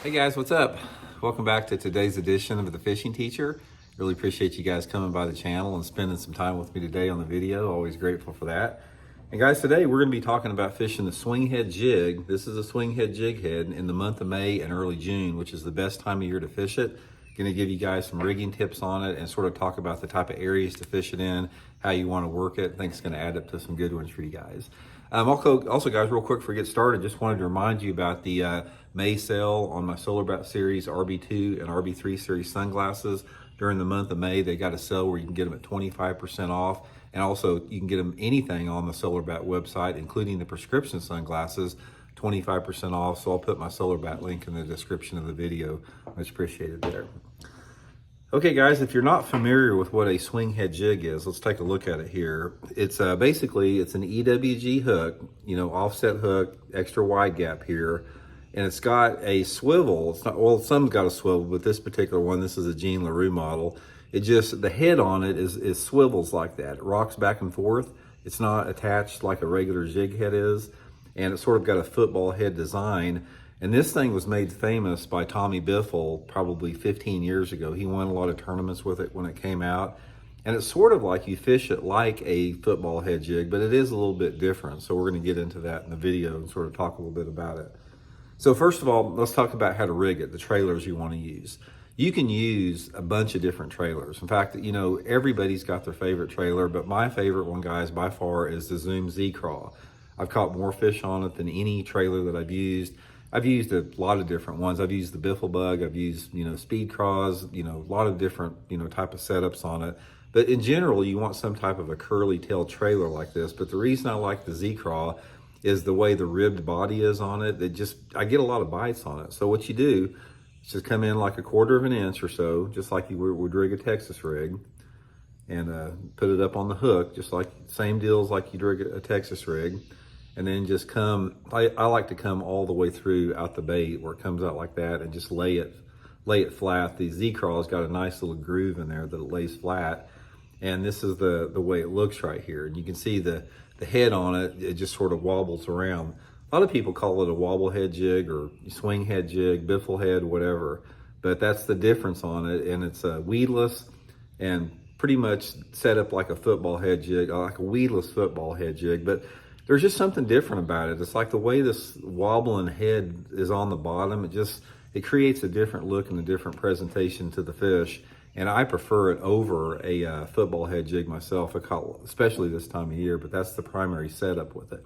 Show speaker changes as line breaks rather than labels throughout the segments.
Hey guys, what's up? Welcome back to today's edition of The Fishing Teacher. Really appreciate you guys coming by the channel and spending some time with me today on the video. Always grateful for that. And guys, today we're going to be talking about fishing the Swinghead Jig. This is a Swinghead Jig head in the month of May and early June, which is the best time of year to fish it. Going to give you guys some rigging tips on it and sort of talk about the type of areas to fish it in, how you want to work it. I think it's going to add up to some good ones for you guys. Also, guys, real quick before we get started, just wanted to remind you about the May sale on my Solar Bat Series RB2 and RB3 series sunglasses. During the month of May, they got a sale where you can get them at 25% off. And also, you can get them anything on the Solar Bat website, including the prescription sunglasses, 25% off. So I'll put my Solar Bat link in the description of the video. Much appreciated there. Okay guys, if you're not familiar with what a Swinghead Jig is, let's take a look at it here. It's basically, it's an EWG hook, offset hook, extra wide gap here. And it's got a swivel. It's not, well, some's got a swivel, but this particular one, this is a Jean LaRue model. It just, the head on it is swivels like that. It rocks back and forth. It's not attached like a regular jig head is. And it's sort of got a football head design. And this thing was made famous by Tommy Biffle probably 15 years ago. He won a lot of tournaments with it when it came out. And it's sort of like you fish it like a football head jig, but it is a little bit different. So we're gonna get into that in the video and sort of talk a little bit about it. So first of all, let's talk about how to rig it, the trailers you wanna use. You can use a bunch of different trailers. In fact, everybody's got their favorite trailer, but my favorite one, guys, by far is the Zoom Z-Craw. I've caught more fish on it than any trailer that I've used. I've used a lot of different ones. I've used the Biffle Bug, I've used, speed craws, a lot of different, type of setups on it. But in general, you want some type of a curly tail trailer like this. But the reason I like the Z-Craw is the way the ribbed body is on it. I get a lot of bites on it. So what you do is just come in like a 1/4 of an inch or so, just like you would rig a Texas rig, and put it up on the hook, just like same deals like you'd rig a Texas rig. And then just come, I like to come all the way through out the bait where it comes out like that and just lay it flat. The Z-Craw's got a nice little groove in there that it lays flat. And this is the way it looks right here. And you can see the head on it, it just sort of wobbles around. A lot of people call it a wobble head jig or swing head jig, biffle head, whatever. But that's the difference on it. And it's weedless and pretty much set up like a football head jig, like a weedless football head jig. But there's just something different about it. It's like the way this wobbling head is on the bottom, it creates a different look and a different presentation to the fish. And I prefer it over a football head jig myself, especially this time of year, but that's the primary setup with it.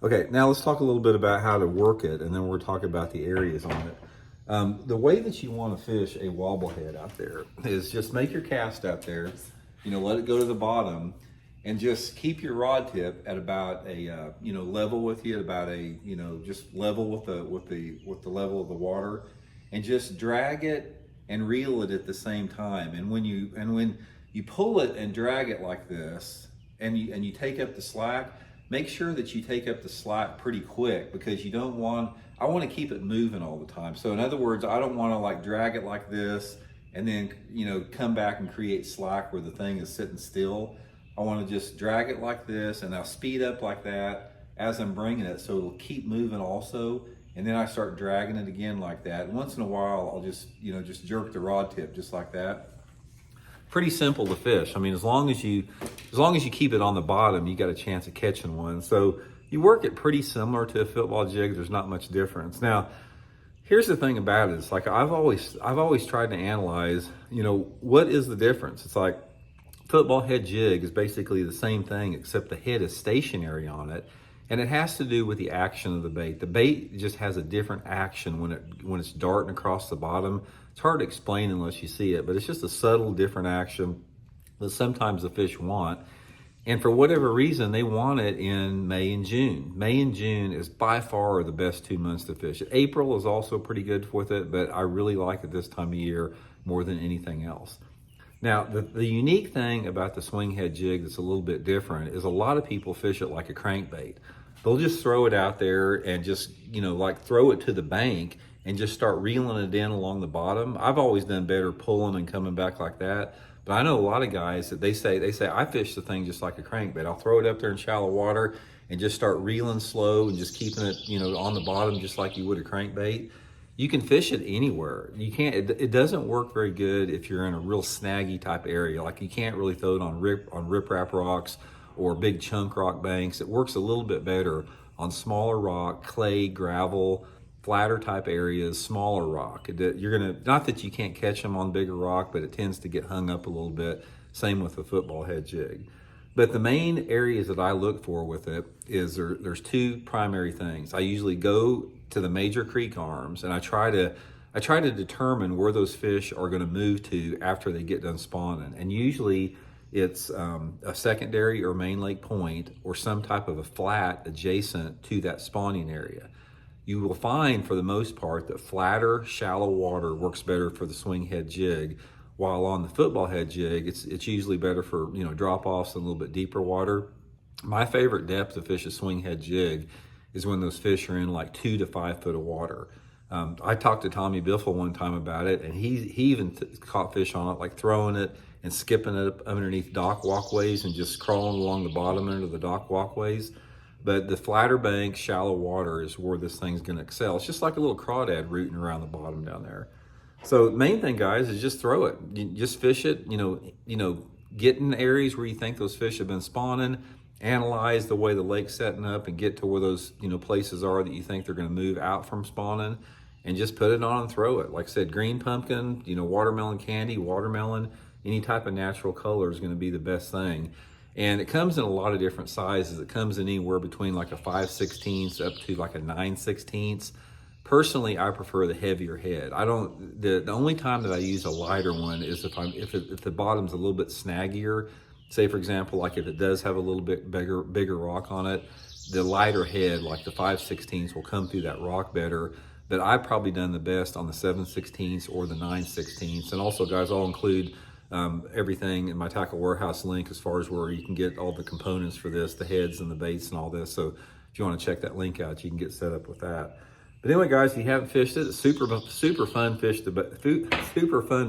Okay, now let's talk a little bit about how to work it, and then we'll talk about the areas on it. The way that you want to fish a wobble head out there is just make your cast out there, let it go to the bottom, and just keep your rod tip at about a level with you, at about a just level with the level of the water, and just drag it and reel it at the same time. And when you pull it and drag it like this, and you take up the slack, make sure that you take up the slack pretty quick, because I want to keep it moving all the time. So in other words, I don't want to like drag it like this and then come back and create slack where the thing is sitting still. I want to just drag it like this, and I'll speed up like that as I'm bringing it, so it'll keep moving also. And then I start dragging it again like that. And once in a while, I'll just jerk the rod tip just like that. Pretty simple to fish. I mean, as long as you keep it on the bottom, you got a chance of catching one. So you work it pretty similar to a football jig. There's not much difference. Now, here's the thing about it. It's like I've always tried to analyze, what is the difference? It's like, football head jig is basically the same thing, except the head is stationary on it, and it has to do with the action of the bait. The bait just has a different action when it's darting across the bottom. It's hard to explain unless you see it, but it's just a subtle different action that sometimes the fish want. And for whatever reason, they want it in May and June. May and June is by far the best 2 months to fish. April is also pretty good with it, but I really like it this time of year more than anything else. Now, the unique thing about the Swinghead Jig that's a little bit different is a lot of people fish it like a crankbait. They'll just throw it out there and just, like throw it to the bank and just start reeling it in along the bottom. I've always done better pulling and coming back like that. But I know a lot of guys that they say I fish the thing just like a crankbait. I'll throw it up there in shallow water and just start reeling slow and just keeping it, on the bottom just like you would a crankbait. You can fish it anywhere. You can't. It doesn't work very good if you're in a real snaggy type area. Like you can't really throw it on riprap rocks or big chunk rock banks. It works a little bit better on smaller rock, clay, gravel, flatter type areas, smaller rock. You're gonna, not that you can't catch them on bigger rock, but it tends to get hung up a little bit. Same with the football head jig. But the main areas that I look for with it is there's two primary things. I usually go to the major creek arms and I try to determine where those fish are going to move to after they get done spawning. And usually it's a secondary or main lake point or some type of a flat adjacent to that spawning area. You will find for the most part that flatter, shallow water works better for the swinghead jig, while on the football head jig, it's usually better for, you know, drop-offs and a little bit deeper water. My favorite depth to fish a swinghead jig is when those fish are in like 2 to 5 foot of water. I talked to Tommy Biffle one time about it, and he even caught fish on it, like throwing it and skipping it up underneath dock walkways and just crawling along the bottom end of the dock walkways. But the flatter bank, shallow water is where this thing's gonna excel. It's just like a little crawdad rooting around the bottom down there. So the main thing, guys, is just throw it. You just fish it, get in areas where you think those fish have been spawning, analyze the way the lake's setting up and get to where those, places are that you think they're gonna move out from spawning, and just put it on and throw it. Like I said, green pumpkin, watermelon candy, watermelon, any type of natural color is gonna be the best thing. And it comes in a lot of different sizes. It comes in anywhere between like a 5/16 up to like a 9/16. Personally, I prefer the heavier head. The only time that I use a lighter one is if the bottom's a little bit snaggier. Say for example, like if it does have a little bit bigger rock on it, the lighter head, like the 5/16, will come through that rock better. But I've probably done the best on the 7/16 or the 9/16. And also, guys, I'll include everything in my Tackle Warehouse link as far as where you can get all the components for this, the heads and the baits and all this. So if you want to check that link out, you can get set up with that. But anyway, guys, if you haven't fished it, it's super fun super fun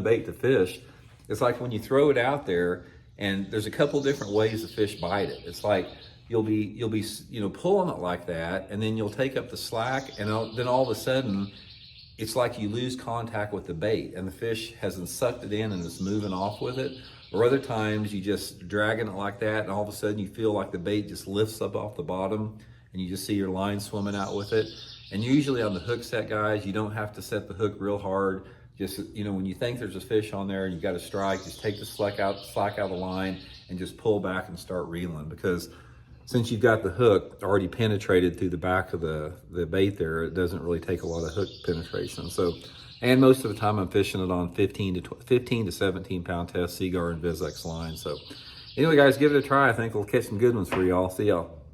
bait to fish. It's like when you throw it out there, and there's a couple different ways the fish bite it. It's like you'll be pulling it like that, and then you'll take up the slack, and then all of a sudden, it's like you lose contact with the bait, and the fish hasn't sucked it in and is moving off with it. Or other times you just dragging it like that, and all of a sudden you feel like the bait just lifts up off the bottom, and you just see your line swimming out with it. And usually on the hook set, guys, you don't have to set the hook real hard. Just, when you think there's a fish on there and you got to strike, just take the slack out of the line and just pull back and start reeling. Because since you've got the hook already penetrated through the back of the bait there, it doesn't really take a lot of hook penetration. So, and most of the time I'm fishing it on 15 to 17 pound test Seaguar and Vizex line. So anyway, guys, give it a try. I think we'll catch some good ones for y'all. See y'all.